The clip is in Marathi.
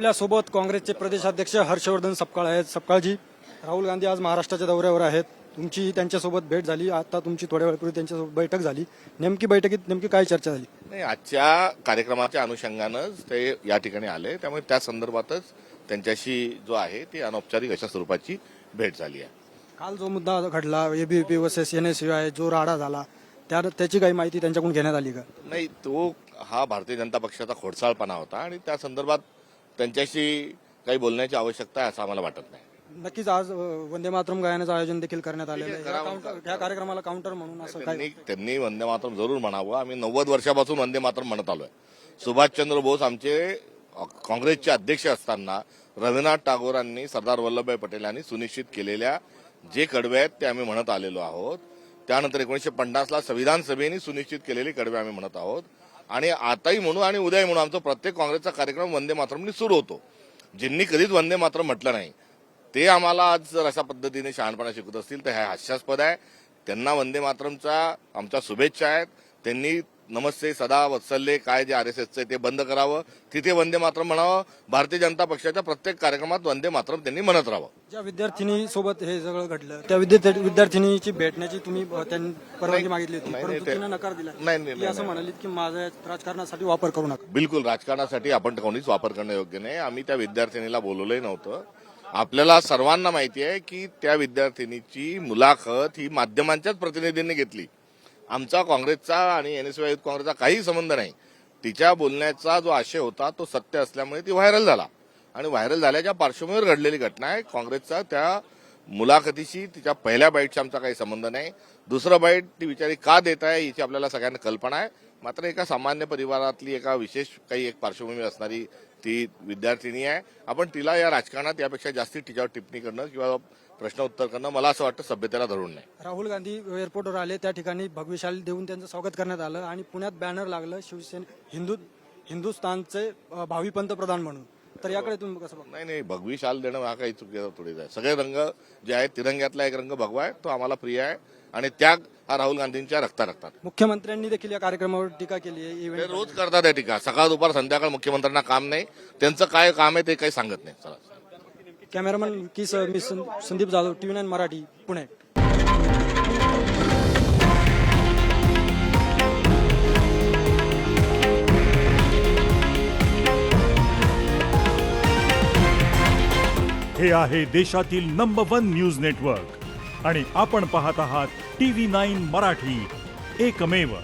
आपल्यासोबत काँग्रेसचे प्रदेशाध्यक्ष हर्षवर्धन सपकाळ आहेत. सपकाळजी, राहुल गांधी आज महाराष्ट्राच्या दौऱ्यावर आहेत. तुमची त्यांच्यासोबत भेट झाली, आता तुमची थोड्या वेळापूर्वी त्यांच्यासोबत बैठक झाली. बैठकीत नेमकी काय चर्चा झाली? नाही, आजच्या कार्यक्रमाच्या अनुषंगानंच ते या ठिकाणी आले, त्यामुळे त्या संदर्भातच त्यांच्याशी जो आहे ती अनौपचारिक अशा स्वरूपाची भेट झाली आहे. काल जो मुद्दा घडला एबीव्हीपी वर्सेस एनएसयूआय जो राडा झाला त्याची काही माहिती त्यांच्याकडून घेण्यात आली का? नाही, तो हा भारतीय जनता पक्षाचा खोडसाळपणा होता आणि त्या संदर्भात त्यांच्याशी काही बोलण्याची आवश्यकता आहे असं आम्हाला वाटत नाही. नक्कीच आज वंदे मातरम गायनाचं आयोजन देखील करण्यात आलेलं आहे. या कार्यक्रमाला काउंटर म्हणून असं काय? त्यांनी वंदे मातरम जरूर म्हणावं. आम्ही 90 वर्षापासून वंदे मातरम म्हणत आलोय. सुभाषचंद्र बोस आमचे काँग्रेसचे अध्यक्ष असताना रवींद्रनाथ टागोरांनी, सरदार वल्लभभाई पटेल यांनी सुनिश्चित केलेल्या जे कडवे आहेत ते आम्ही म्हणत आलेलो आहोत. त्यानंतर 1950ला संविधान सभेने सुनिश्चित केलेले कडवे आम्ही म्हणत आहोत आणि आताही म्हणू आणि उद्याही म्हणू. आमचा प्रत्येक काँग्रेसचा कार्यक्रम वंदे मातरमने सुरू होतो. ज्यांनी कधीच वंदे मातरम म्हटलं नाही ते आम्हाला आज जर अशा पद्धतीने शहाणपणा शिकवत असतील तर हे हास्यास्पद आहे. त्यांना वंदे मातरमच्या आमच्या शुभेच्छा आहेत. त्यांनी नमस्ते सदा वत्सल्य काय जे आरएसएसचं ते बंद करावं, तिथे वंदे मातरम म्हणावं. भारतीय जनता पक्षाच्या प्रत्येक कार्यक्रमात वंदे मातरम त्यांनी म्हणत राहावं. ज्या विद्यार्थिनी सोबत हे सगळं घडलं त्या विद्यार्थिनीची भेटण्याची तुम्ही त्यांनी परवानगी मागितली होती, परंतु तिने नकार दिला. नाही, असं म्हणालीत की माझ्या राजकारणासाठी वापर करू नका. बिलकुल राजकारणासाठी आपण कोणीच वापर करणं योग्य नाही. आम्ही त्या विद्यार्थिनीला बोलवलंही नव्हतं. आपल्याला सर्वांना माहिती आहे की त्या विद्यार्थिनीची मुलाखत ही माध्यमांच्याच प्रतिनिधींनी घेतली. आमचा काँग्रेसचा आणि एनएसयूआय युथ काँग्रेसचा काही संबंध नाही. तिच्या बोलण्याचा जो आशय होता तो सत्य असल्यामुळे ती व्हायरल झाला आणि व्हायरल झाल्याच्या पार्श्वभूमीवर घडलेली घटना आहे. काँग्रेसचा त्या मुलाखतीशी तिच्या पहिल्या बाईटचा आमचा काही संबंध नाही. दुसरं बाईट ती बिचारी का देत आहे याची आपल्याला सगळ्यांना कल्पना आहे. मात्र एका सामान्य परिवारातली एका विशेष काही एक पार्श्वभूमी असणारी ती विद्यार्थिनी आहे. आपण तिला या राजकारणात यापेक्षा जास्ती तिच्यावर टिप्पणी करणं किंवा प्रश्न उत्तर करणं मला असं वाटतं सभ्यतेला धरून नाही. राहुल गांधी एअरपोर्टवर आले, त्या ठिकाणी भगवी शाल देऊन त्यांचं स्वागत करण्यात आलं आणि पुण्यात बॅनर लागलं हिंदुस्थानचे भावी पंतप्रधान म्हणून. तर याकडे तुम्ही कसं बघता? नाही, भगवी शाल देणं हा काही चुकीचा थोडीच आहे. सगळे रंग जे आहेत तिरंग्यातला एक रंग भगवा आहे, तो आम्हाला प्रिय आहे आणि त्याग हा राहुल गांधींच्या रक्तात. मुख्यमंत्र्यांनी देखील या कार्यक्रमावर टीका केली आहे. ते रोज करतात आहे टीका. सकाळ दुपार संध्याकाळ मुख्यमंत्र्यांना काम नाही. त्यांचं काय काम आहे ते काही सांगत नाही. चला. कॅमेरामन मी संदीप जाधव, TV9 मराठी, पुणे. हे आहे देशातील नंबर 1 न्यूज नेटवर्क आणि आपण पाहत आहात TV9 मराठी, एकमेव.